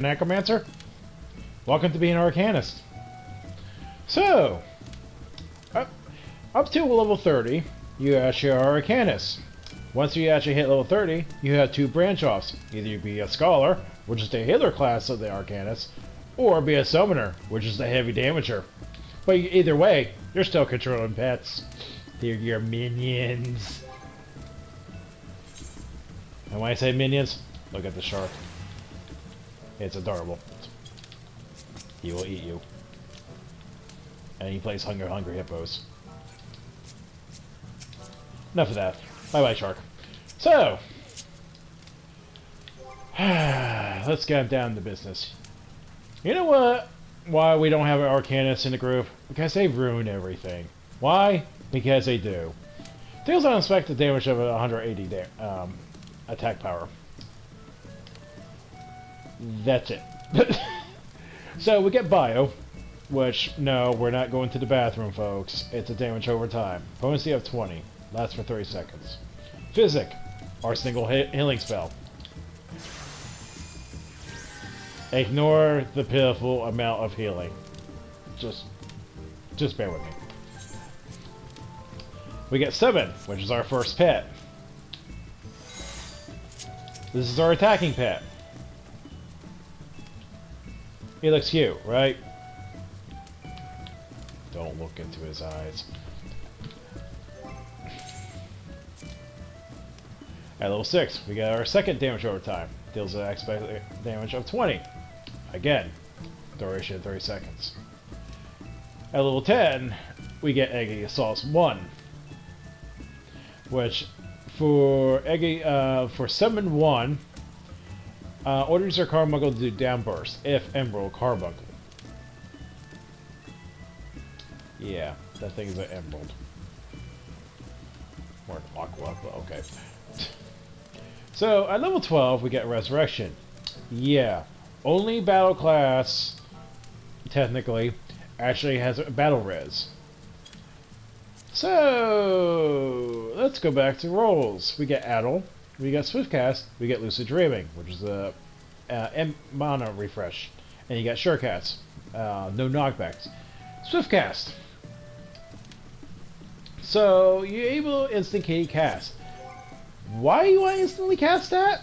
Necromancer? Welcome to being an Arcanist. So, up to level 30, you actually are Arcanist. Once you actually hit level 30, you have two branch-offs. Either you be a Scholar, which is the healer class of the Arcanist, or be a Summoner, which is the heavy damager. But either way, you're still controlling pets. They're your minions. And when I say minions, look at the shark. It's adorable. He will eat you. And he plays Hungry Hippos. Enough of that. Bye-bye, shark. So, let's get down to business. You know what? Why we don't have Arcanists in the group? Because they ruin everything. Why? Because they do. Deals unexpected damage of 180 attack power. That's it. So we get Bio, which, no, we're not going to the bathroom, folks. It's a damage over time. Potency of 20. Lasts for 30 seconds. Physic. Our single healing spell. Ignore the pitiful amount of healing. Just bear with me. We get Summon, which is our first pet. This is our attacking pet. He looks cute, right? Don't look into his eyes. At level 6, we get our second damage over time. Deals an expected damage of 20. Again, duration of 30 seconds. At level 10, we get Eggy Assaults 1. Which, for Eggy, for Summon 1, orders your Carbuncle to do downburst if Emerald Carbuncle. Yeah, that thing is an Emerald. Or Aqua, but okay. So, at level 12, we get Resurrection. Yeah, only battle class, technically, actually has a battle res. So, let's go back to rolls. We get Addle, we get Swiftcast, we get Lucid Dreaming, which is a mana refresh. And you got Surecast, no knockbacks. Swiftcast. So, you're able to instantly cast. Why do you want to instantly cast that?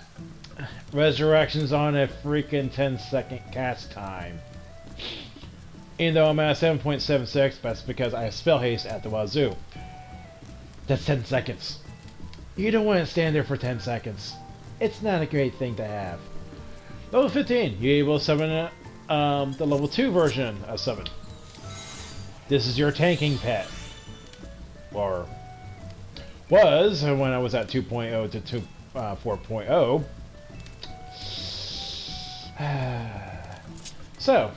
Resurrection's on a freaking 10-second cast time. Even though I'm at 7.76, that's because I have Spell Haste at the wazoo. That's 10 seconds. You don't want to stand there for 10 seconds. It's not a great thing to have. Level 15, you're able to summon the level 2 version of Summon. This is your tanking pet. Or was when I was at 2.0 to 4.0. So,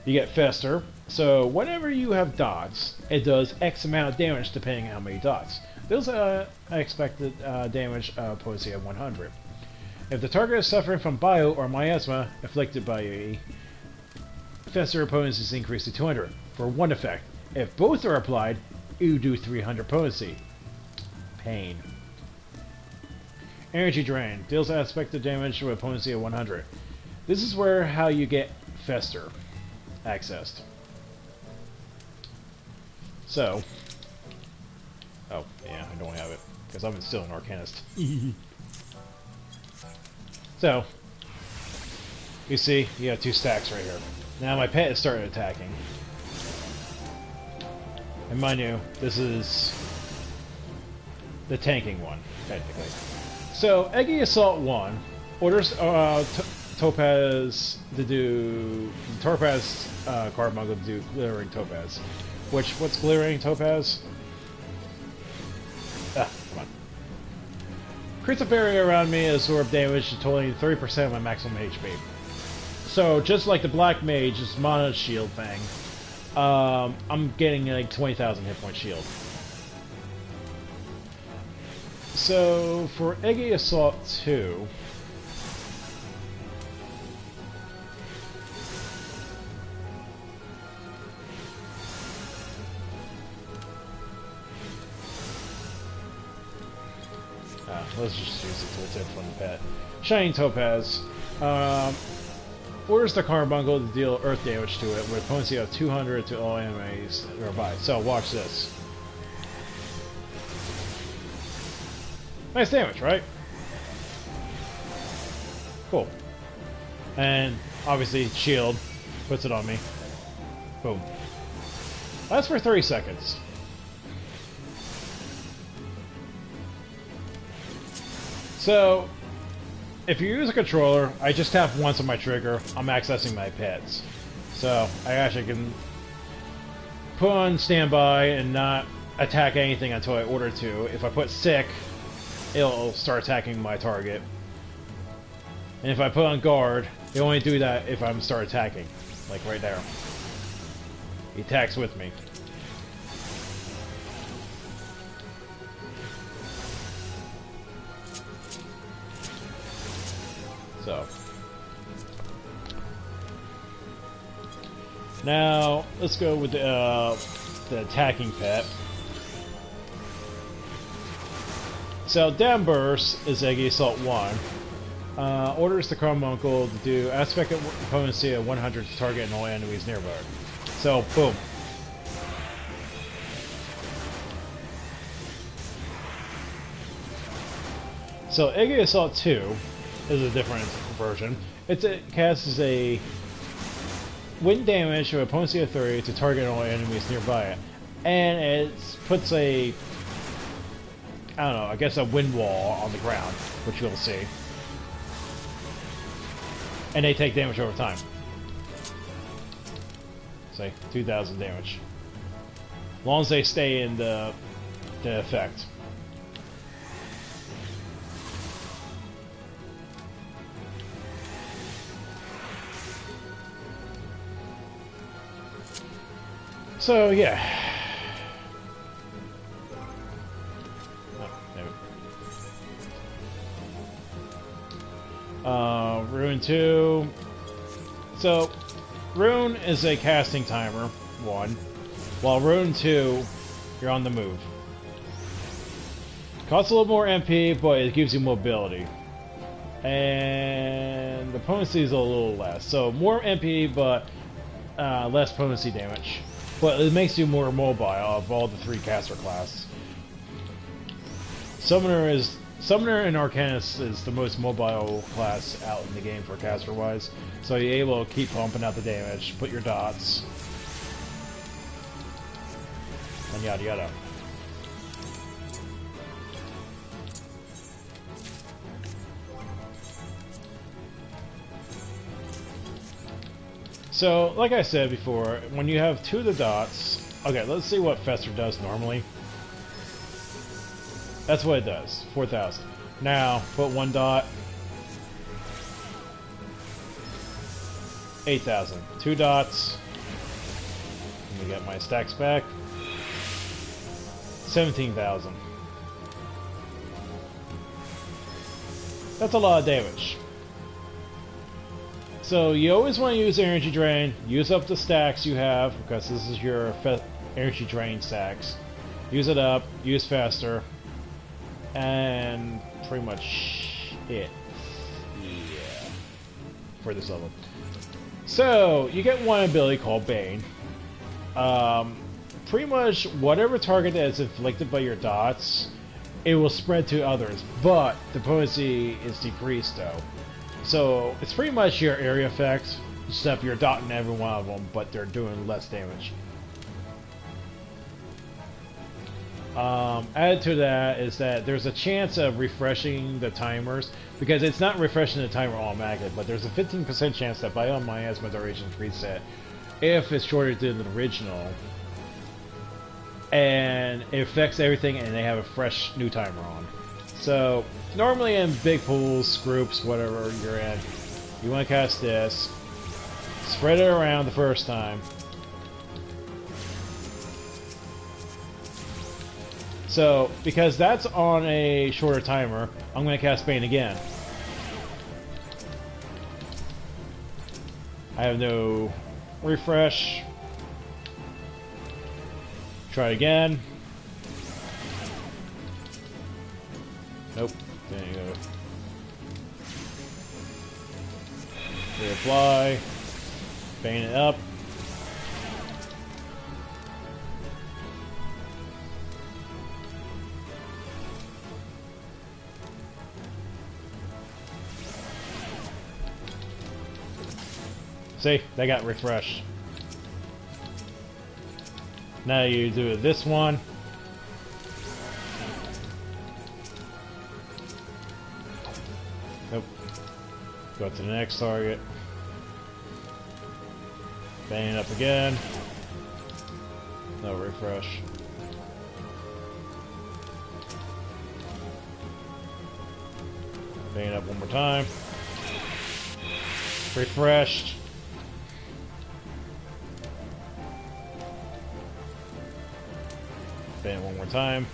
you get Fester. So, whenever you have dots, it does X amount of damage depending on how many dots. There's an expected damage potency of 100. If the target is suffering from bio or miasma inflicted by you, Fester potency is increased to 200 for one effect. If both are applied, you do 300 potency. Pain. Energy Drain. Deals expected damage with a potency of 100. This is where how you get Fester accessed. So. Oh, yeah, I don't have it. Because I'm still an Arcanist. So. You see, you have 2 stacks right here. Now my pet is starting attacking. And mind you, this is the tanking one, technically. So, Eggy Assault 1 orders Topaz to do... Topaz Carbuncle to do Glittering Topaz. What's Glittering Topaz? Ah, come on. Creates a barrier around me and absorb damage totaling 30% of my maximum HP. So, just like the Black Mage's Mana Shield thing, I'm getting like 20,000 hit point shield. So, for Eggy Assault 2... let's just use it to its infinite pet. Shining Topaz. Orders the Carbuncle to deal earth damage to it with potency of 200 to all enemies nearby. So watch this. Nice damage, right? Cool. And obviously shield puts it on me. Boom. That's for 30 seconds. So, if you use a controller, I just tap once on my trigger, I'm accessing my pets. So, I actually can put on standby and not attack anything until I order to. If I put sick, it'll start attacking my target. And if I put on guard, they only do that if I'm start attacking. Like right there. He attacks with me. So. Now, let's go with the attacking pet. So, Down Burst is Eggy Assault 1. Orders the Carbuncle to do aspect of potency of 100 to target and all enemies nearby. So, boom. So, Eggy Assault 2 is a different version. It casts a wind damage with a potency of 30 to target all enemies nearby it. And it puts a, I don't know, I guess a wind wall on the ground, which you'll see. And they take damage over time. Say, 2,000 damage. As long as they stay in the effect. So, yeah. Oh, Rune 2. So, Rune is a casting timer, 1. While Rune 2, you're on the move. Costs a little more MP, but it gives you mobility. And the potency is a little less. So, more MP, but less potency damage. But it makes you more mobile of all the 3 caster classes. Summoner and Arcanist is the most mobile class out in the game for caster-wise. So you're able to keep pumping out the damage, put your dots, and yada yada. So, like I said before, when you have 2 of the dots... Okay, let's see what Fester does normally. That's what it does, 4,000. Now, put 1 dot. 8,000. 2 dots. Let me get my stacks back. 17,000. That's a lot of damage. So you always want to use energy drain. Use up the stacks you have, because this is your energy drain stacks. Use it up. Use faster. And pretty much it. Yeah. For this level. So, you get one ability called Bane. Pretty much whatever target that is inflicted by your dots, it will spread to others. But the potency is decreased though. So, it's pretty much your area effect, except you're dotting every one of them, but they're doing less damage. Added to that is that there's a chance of refreshing the timers, because it's not refreshing the timer automatically, but there's a 15% chance that by on my asthma duration reset if it's shorter than the original, and it affects everything and they have a fresh new timer on. So normally in big pools, groups, whatever you're in, you want to cast this, spread it around the first time. So, because that's on a shorter timer, I'm going to cast Bane again. I have no refresh. Try again. Nope, didn't Reapply. Bane it up. See, they got refreshed. Now you do this one. Nope. Go to the next target. Bang it up again. No refresh. Bang it up one more time. Refreshed. Bang it one more time.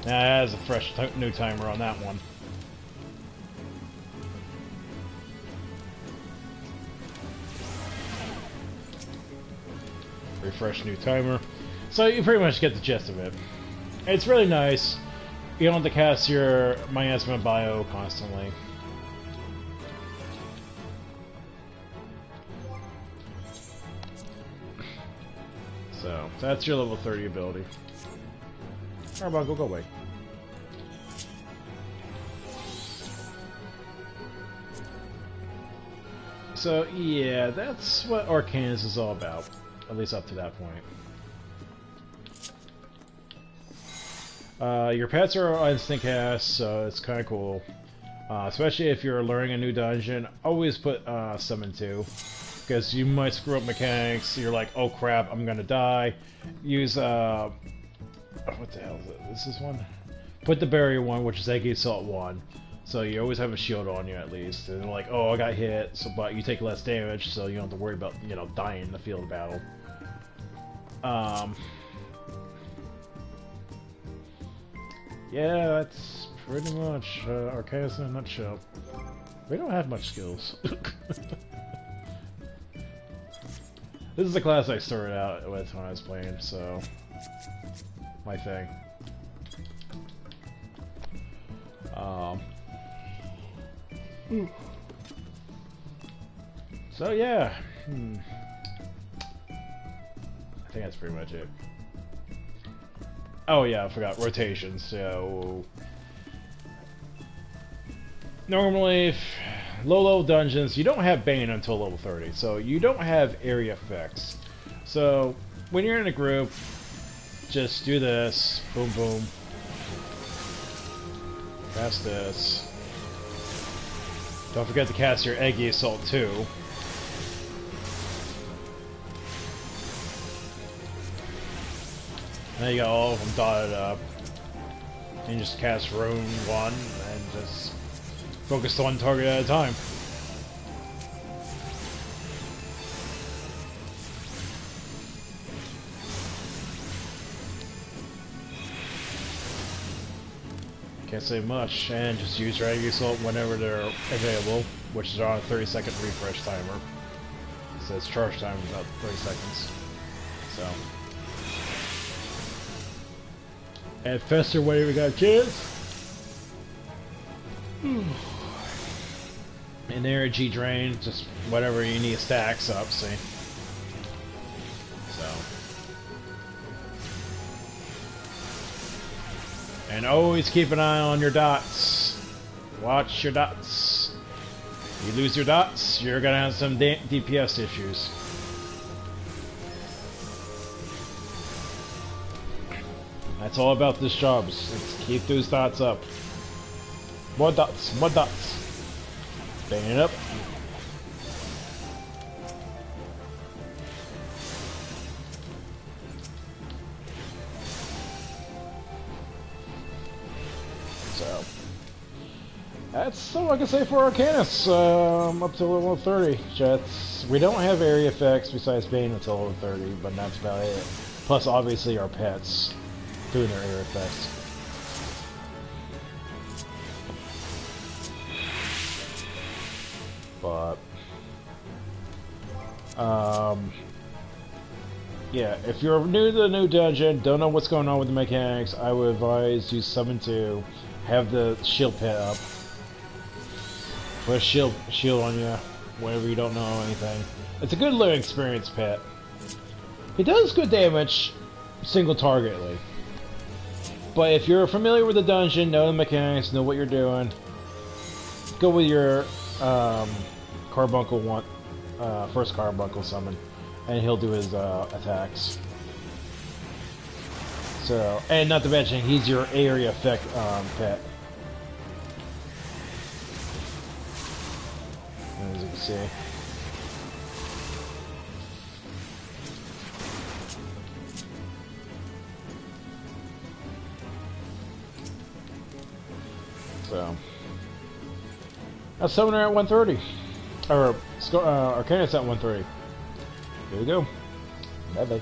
Now it has a fresh new timer on that one. Refresh new timer. So you pretty much get the gist of it. It's really nice. You don't have to cast your miasma bio constantly. So that's your level 30 ability. How about go away? So yeah, that's what Arcanist is all about. At least up to that point. Your pets are instant cast, so it's kind of cool. Especially if you're learning a new dungeon, always put Summon 2. Because you might screw up mechanics, you're like, oh crap, I'm gonna die. Use, what the hell is it? This is one? Put the barrier one, which is Egg Assault 1. So you always have a shield on you at least. And like, oh, I got hit, so but you take less damage, so you don't have to worry about, you know, dying in the field of battle. Yeah, that's pretty much Arcanist in a nutshell. We don't have much skills. This is the class I started out with when I was playing, so my thing. So yeah, I think that's pretty much it. Oh yeah, I forgot rotations. So normally, low level dungeons, you don't have Bane until level 30, so you don't have area effects. So when you're in a group, just do this, boom boom, cast this. Don't forget to cast your Eggy Assault 2. Now you got all of them dotted up. And you just cast Rune 1 and just focus on one target at a time. Can't say much, and just use your Egg Assault whenever they're available, which is on a 30-second refresh timer. It says charge time is about 30 seconds. So. And Fester, whenever we got a chance. An energy drain, just whatever you need stacks up, see. So. And always keep an eye on your dots. Watch your dots. You lose your dots, you're gonna have some DPS issues. That's all about this job. It's keep those dots up. More dots, more dots. Bang it up. So that's all I can say for Arcanist. Up to level 30. We don't have area effects besides Bane until level 30, but that's about it. Plus, obviously, our pets doing their area effects. But yeah, if you're new to the new dungeon, don't know what's going on with the mechanics, I would advise use Summon 2, have the shield pit up. Put a shield on you whenever you don't know anything. It's a good learning experience, pet. He does good damage, single targetly. But if you're familiar with the dungeon, know the mechanics, know what you're doing, go with your Carbuncle first Carbuncle summon, and he'll do his attacks. So, and not to mention, he's your area effect pet. As you can see. So, that's Summoner at 130. Or, Arcanist at 130. Here we go. Bye-bye.